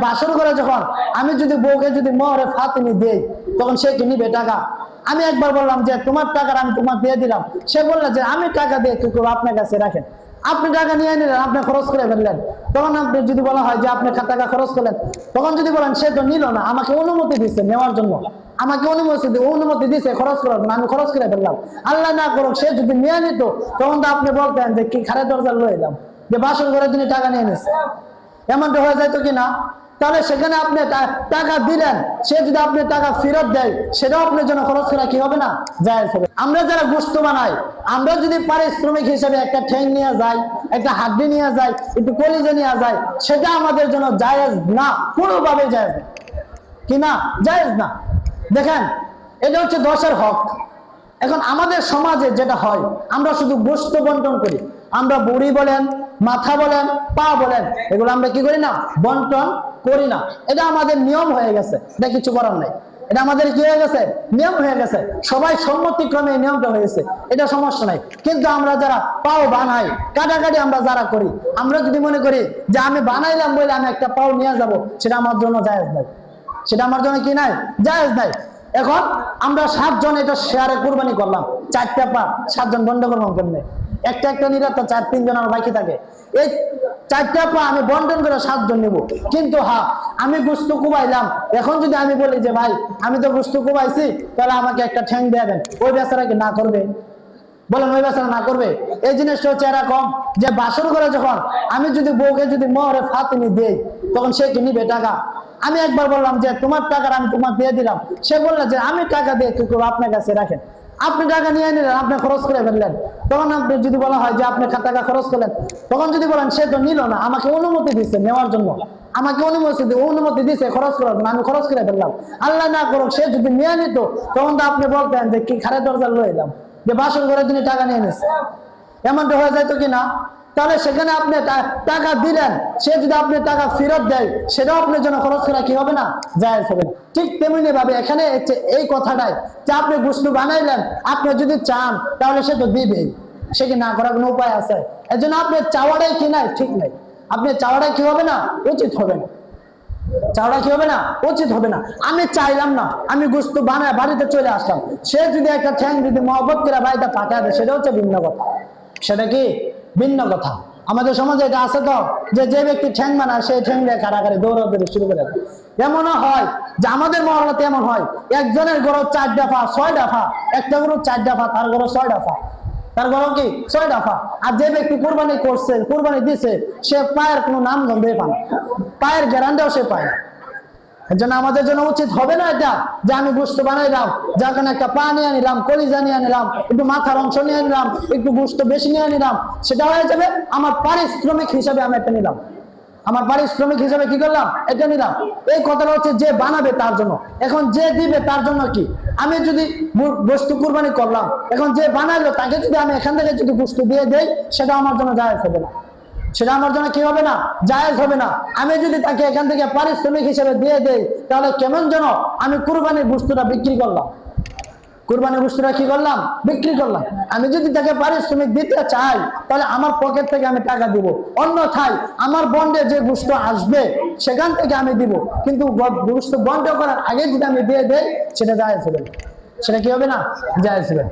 বাসর করে যখন আমি যদি বউকে যদি মোহরে ফাতিমি দেই তখন সে কি নিবে টাকা? আমি একবার বললাম যে তোমার টাকা আমি তোমার দিয়ে দিলাম, সে বললো যে আমি টাকা দিয়ে কি করবো, আপনার কাছে রাখেন। আপনি টাকা নিয়ে নিলেন, আপনি খরচ করে ফেললেন। তখন আপনি যদি বলা হয় যে আপনি টাকা খরচ করলেন, তখন যদি বলেন সে তো নিল না, আমাকে অনুমতি দিচ্ছে নেওয়ার জন্য, আমাকে অনুমতি দিচ্ছে খরচ করার জন্য, আমি খরচ করে ফেললাম। আল্লাহ না করুক সে যদি নিয়ে নিত, তখন তো আপনি বলতেন যে কি খারে দরজা লয়ে এলাম, যে বাসন করে তিনি টাকা নিয়ে নিচ্ছে। এমনটা হয়ে যায় তো কিনা? তাহলে সেখানে আপনি টাকা দিলেন, সে যদি আপনি টাকা ফেরত দেয়, সেটাও আপনার জন্য খরচ করা কি হবে না? জায়েজ হবে। আমরা যারা গোশত বানাই, আমরা যদি পারিশ্রমিক হিসেবে একটা ঠ্যাং নিয়ে যাই, একটা হাড্ডি নিয়ে যাই, একটু কলিজা নিয়ে যাই, সেটা আমাদের জন্য জায়েজ না, কোনোভাবে জায়েজ না। কি না? জায়েজ না। দেখেন, এটা হচ্ছে দশের হক। এখন আমাদের সমাজে যেটা হয়, আমরা শুধু গোশত বন্টন করি। আমরা বুড়ি বলেন, মাথা বলেন, পা বলেন, এগুলো আমরা কি করি না? বন্টন করি না। এটা আমাদের নিয়ম হয়ে গেছে, এটা কিছু করার নাই। এটা আমাদের কি হয়ে গেছে? নিয়ম হয়ে গেছে। সবাই সম্মতিক্রমে এই নিয়মটা হয়েছে, এটা সমস্যা নাই। কিন্তু আমরা যারা পাও বানাই, কাটাকাটি আমরা যারা করি, আমরা যদি মনে করি যে আমি বানাইলাম বলে আমি একটা পাও নিয়ে যাব, সেটা আমার জন্য জায়েজ নাই। সেটা আমার জন্য কি নাই? জায়েজ নাই। এখন আমরা 7 জন এটা শেয়ারে কুরবানি করলাম, 4টা পা, 7 জন বন্ধ করলাম কেমনে? একটা নিলে তো 4-3 জন আমার বাকি থাকে। এই 4টা পা আমি বন্টন করে 7 জন নিব। কিন্তু হ্যাঁ, আমি গোশত কুবাইলাম, এখন যদি আমি বলি যে ভাই আমি তো গোশত কুবাইছি, তাহলে আমাকে একটা ঠ্যাং দিয়ে দেন, ওই বেচারা কি না করবে? বলেন, ওই বেচারা না করবে? এই জিনিসটা হচ্ছে এরকম যে বাসর করে যখন আমি যদি বউকে যদি মোহরে ফাতিমি দেই, তখন সে কি নিবে টাকা? আমি একবার বললাম যে তোমার টাকা আমি তোমার দিয়ে দিলাম, সে বললো যে আমি টাকা দিয়ে কি করবো, আপনার কাছে রাখেন। আপনি টাকা নিয়ে নিলেন, আপনি খরচ করে ফেললেন। তখন আপনি যদি বলা হয় যে আপনি টাকা খরচ করলেন, তখন যদি বলেন সে তো নিল না, আমাকে অনুমতি দিচ্ছে নেওয়ার জন্য, আমাকে অনুমতি দিচ্ছে খরচ করার জন্য, আমি খরচ করে ফেললাম। আল্লাহ না করুক সে যদি নিয়ে নিত, তখন তো আপনি বলতেন যে কি খারে দরজা লয়ে এলাম, যে বাসন করে তিনি টাকা নিয়ে নিচ্ছে। এমনটা হয়ে যায় তো কিনা? তাহলে সেখানে আপনি টাকা দিলেন, সে যদি আপনি টাকা ফেরত দেয়, সেটাও আপনার জন্য খরচ করা কি হবে না? জায়েজ হবে না। ঠিক তেমনি ভাবে এখানে এই কথাটাই যে আপনি গোশত বানাইলেন, আপনি যদি চান তাহলে সে তো দিবেই, সে কি না করার কোনো উপায় আছে? এর জন্য আপনি চাওয়াটাই কি নাই, ঠিক নাই। আপনি চাওয়াটাই কি হবে না? উচিত হবে না। চাওয়াটা কি হবে না? উচিত হবে না। আমি চাইলাম না, আমি গোশত বানায় বাড়িতে চলে আসলাম, সে যদি একটা ঠ্যাং যদি মহব্বত করে বাড়িতে পাঠায় দেয়, সেটা হচ্ছে ভিন্ন কথা। সেটা কি ভিন্ন কথা। আমাদের সমাজে এটা আছে তো, যে ব্যক্তি ঠ্যাং বানায় সেই ঠ্যাং দিয়ে কারাগারে দৌড়াদৌড়ি শুরু করে দেয়। এমনও হয় যে আমাদের মহল্লাতে এমন হয়, একজনের গরু 4 দফা 6 দফা, একটা গরু 4 দফা, তার গরু 6 দফা, তার গরু কি 6 দফা। আর যে ব্যক্তি কুরবানি করছে, কুরবানি দিছে, সে পায়ের কোনো নাম গন্ধে পায় না, পায়ের গ্যারান্টিও সে পায় না। এর জন্য আমাদের জন্য উচিত হবে না এটা যে আমি গোশত বানাইলাম, যেখানে একটা পা নিয়ে নিলাম, কলিজা নিয়ে নিলাম, একটু মাথার অংশ নিয়ে নিলাম, একটু গোশত বেশি নিয়ে নিলাম, সেটা হয়ে যাবে আমার পারিশ্রমিক হিসাবে আমি এটা নিলাম, আমার পারিশ্রমিক হিসাবে কি করলাম? এটা নিলাম। এই কথাটা হচ্ছে যে বানাবে তার জন্য। এখন যে দিবে তার জন্য কি? আমি যদি গোশত কুরবানি করলাম, এখন যে বানাইলো তাকে যদি আমি এখান থেকে যদি গোশত দিয়ে দেই, সেটা আমার জন্য জায়েজ হবে না, সেটা আমার জন্য কি হবে না? জায়েজ হবে না। আমি যদি তাকে এখান থেকে পারিশ্রমিক হিসেবে দিয়ে দেই, তাহলে কেমন যেন আমি কুরবানির গোশতটা বিক্রি করলাম, কুরবানির গোশতটা কি করলাম? বিক্রি করলাম। আমি যদি তাকে পারিশ্রমিক দিতে চাই, তাহলে আমার পকেট থেকে আমি টাকা দিব, অন্যথায় আমার বন্ডে যে গোশত আসবে সেখান থেকে আমি দিব। কিন্তু গোশত বন্ড করার আগে যদি আমি দিয়ে দেই, সেটা জায়েজ হবে না। সেটা কি হবে না? জায়েজ হবে না।